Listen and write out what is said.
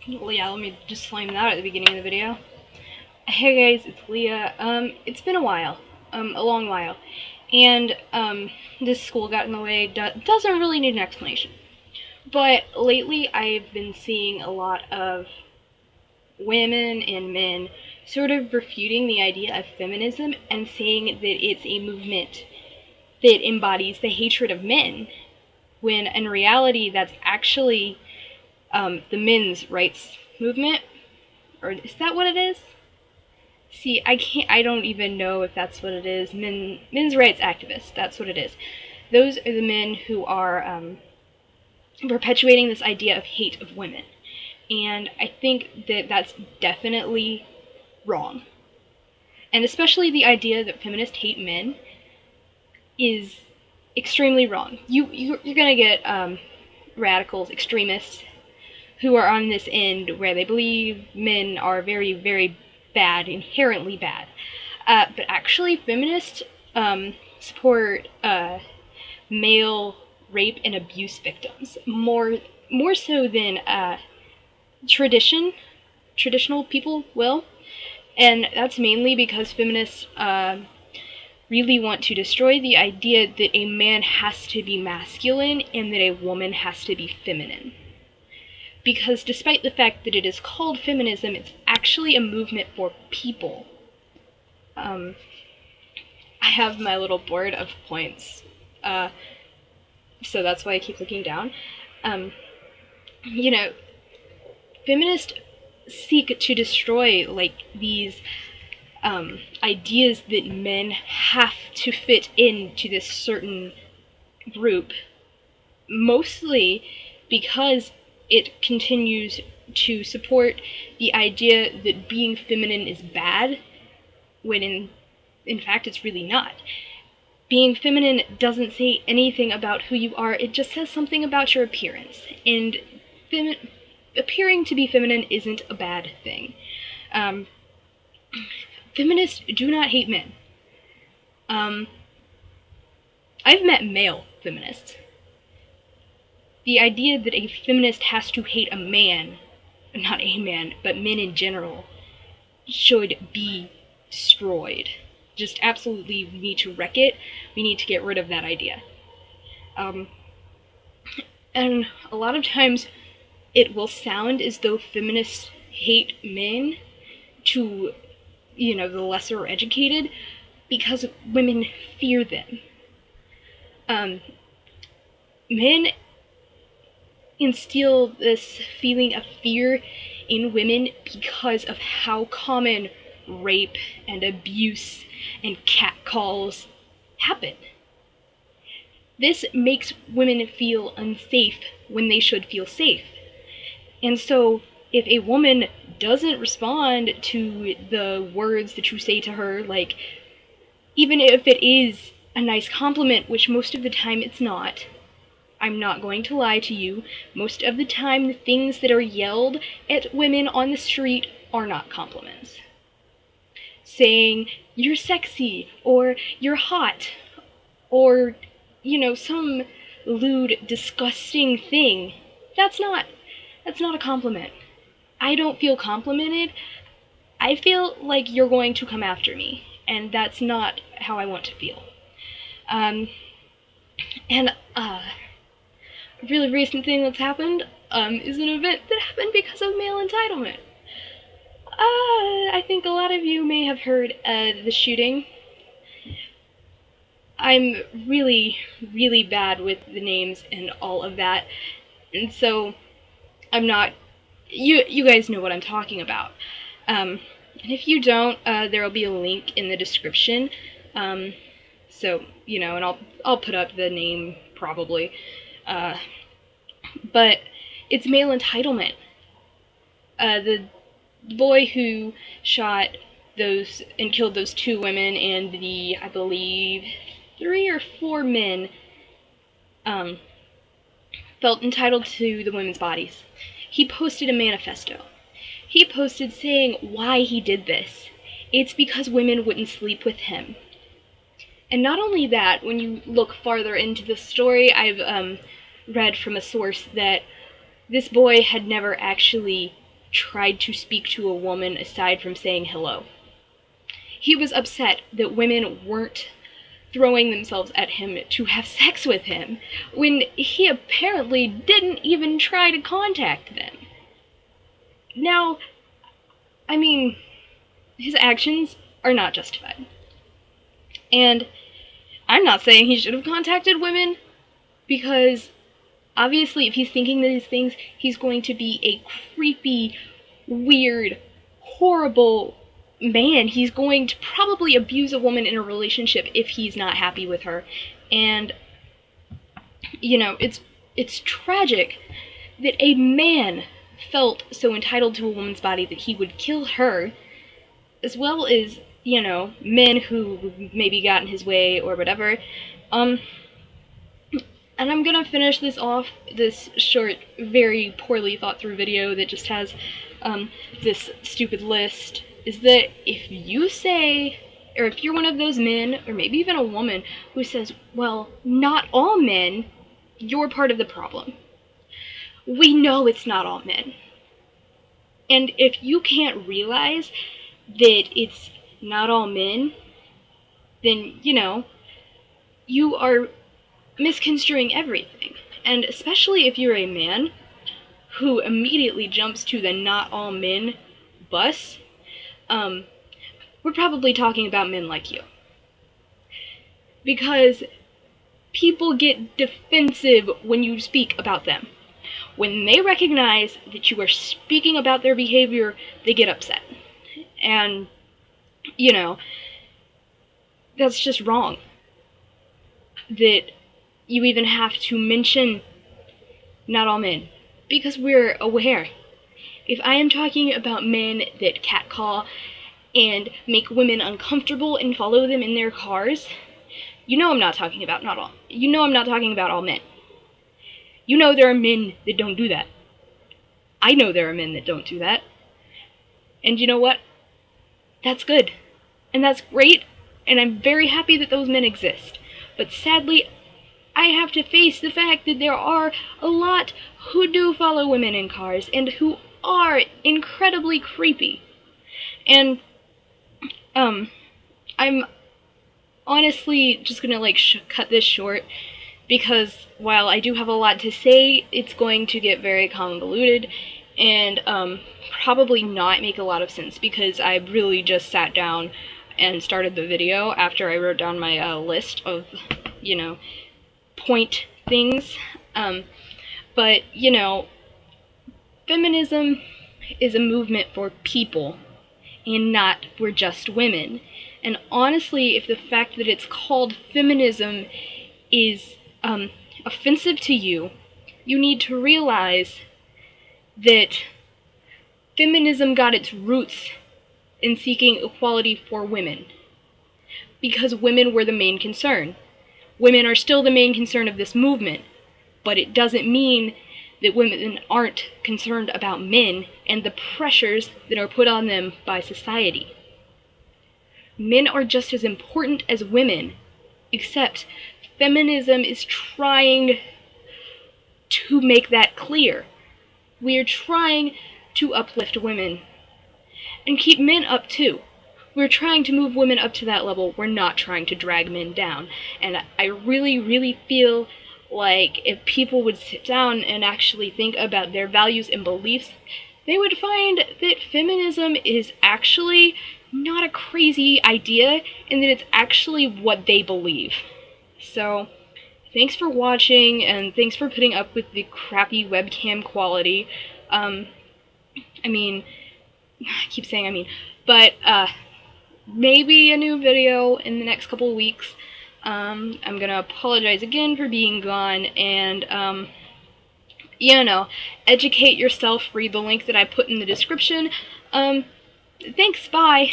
Well, yeah, let me disclaim that at the beginning of the video. Hey guys, it's Leah. It's been a while, a long while, and this school got in the way. Doesn't really need an explanation. But lately, I've been seeing a lot of women and men sort of refuting the idea of feminism and saying that it's a movement that embodies the hatred of men, when in reality, that's actually the men's rights movement. Or is that what it is? See, I don't even know if that's what it is. Men's rights activists, that's what it is. Those are the men who are perpetuating this idea of hate of women. And I think that that's definitely wrong. And especially the idea that feminists hate men is extremely wrong. You're gonna get radicals, extremists, who are on this end where they believe men are very, very bad, inherently bad. But actually, feminists support male rape and abuse victims more so than traditional people will, and that's mainly because feminists really want to destroy the idea that a man has to be masculine and that a woman has to be feminine. Because despite the fact that it is called feminism, it's actually a movement for people. I have my little board of points, so that's why I keep looking down. You know, feminists seek to destroy, like, these ideas that men have to fit into this certain group, mostly because it continues to support the idea that being feminine is bad, when in fact it's really not. Being feminine doesn't say anything about who you are, it just says something about your appearance. And appearing to be feminine isn't a bad thing. Feminists do not hate men. I've met male feminists. The idea that a feminist has to hate a man, not a man, but men in general, should be destroyed. Just absolutely, we need to wreck it. We need to get rid of that idea. And a lot of times it will sound as though feminists hate men to, the lesser educated, because women fear them. Men instill this feeling of fear in women because of how common rape and abuse and catcalls happen. This makes women feel unsafe when they should feel safe. And so, if a woman doesn't respond to the words that you say to her, like, even if it is a nice compliment, which most of the time it's not, I'm not going to lie to you, most of the time the things that are yelled at women on the street are not compliments. Saying, you're sexy, or you're hot, or, some lewd, disgusting thing, that's not a compliment. I don't feel complimented. I feel like you're going to come after me, and that's not how I want to feel. A really recent thing that's happened is an event that happened because of male entitlement. I think a lot of you may have heard the shooting. I'm really, really bad with the names and all of that, and so I'm not... You guys know what I'm talking about. And if you don't, there'll be a link in the description. So, and I'll put up the name probably. But it's male entitlement. The boy who shot those and killed those 2 women and the, I believe, 3 or 4 men, felt entitled to the women's bodies. He posted a manifesto. He posted saying why he did this. It's because women wouldn't sleep with him. And not only that, when you look farther into the story, I've read from a source that this boy had never actually tried to speak to a woman aside from saying hello. He was upset that women weren't throwing themselves at him to have sex with him, when he apparently didn't even try to contact them. Now, I mean, his actions are not justified. And I'm not saying he should have contacted women, because obviously if he's thinking these things, he's going to be a creepy, weird, horrible man. He's going to probably abuse a woman in a relationship if he's not happy with her. And, you know, it's tragic that a man felt so entitled to a woman's body that he would kill her, as well as, you know, men who maybe got in his way or whatever. And I'm gonna finish this off, this short, very poorly thought through video that just has this stupid list, is that if you say, or if you're one of those men, or maybe even a woman, who says, well, not all men, you're part of the problem. We know it's not all men. And if you can't realize that it's not all men, then, you know, you are misconstruing everything. And especially if you're a man who immediately jumps to the not all men bus, we're probably talking about men like you. Because people get defensive when you speak about them. When they recognize that you are speaking about their behavior, they get upset. And, you know, that's just wrong. That you even have to mention not all men, because we're aware. If I am talking about men that catcall and make women uncomfortable and follow them in their cars, you know I'm not talking about not all. You know I'm not talking about all men. You know there are men that don't do that. I know there are men that don't do that. And you know what? That's good. And that's great, and I'm very happy that those men exist. But sadly, I have to face the fact that there are a lot who do follow women in cars and who are incredibly creepy. And, I'm honestly just gonna, like, cut this short, because while I do have a lot to say, it's going to get very convoluted and, probably not make a lot of sense, because I really just sat down and started the video after I wrote down my, list of, you know, point things. But, you know, feminism is a movement for people, and not for just women. And honestly, if the fact that it's called feminism is offensive to you, you need to realize that feminism got its roots in seeking equality for women, because women were the main concern. Women are still the main concern of this movement, but it doesn't mean that women aren't concerned about men and the pressures that are put on them by society. Men are just as important as women, except feminism is trying to make that clear. We are trying to uplift women and keep men up too. We're trying to move women up to that level. We're not trying to drag men down. And I really, really feel like if people would sit down and actually think about their values and beliefs, they would find that feminism is actually not a crazy idea, and that it's actually what they believe. So, thanks for watching, and thanks for putting up with the crappy webcam quality. I mean, I keep saying I mean, but, maybe a new video in the next couple of weeks. I'm gonna apologize again for being gone, and, you know, educate yourself, read the link that I put in the description. Thanks, bye!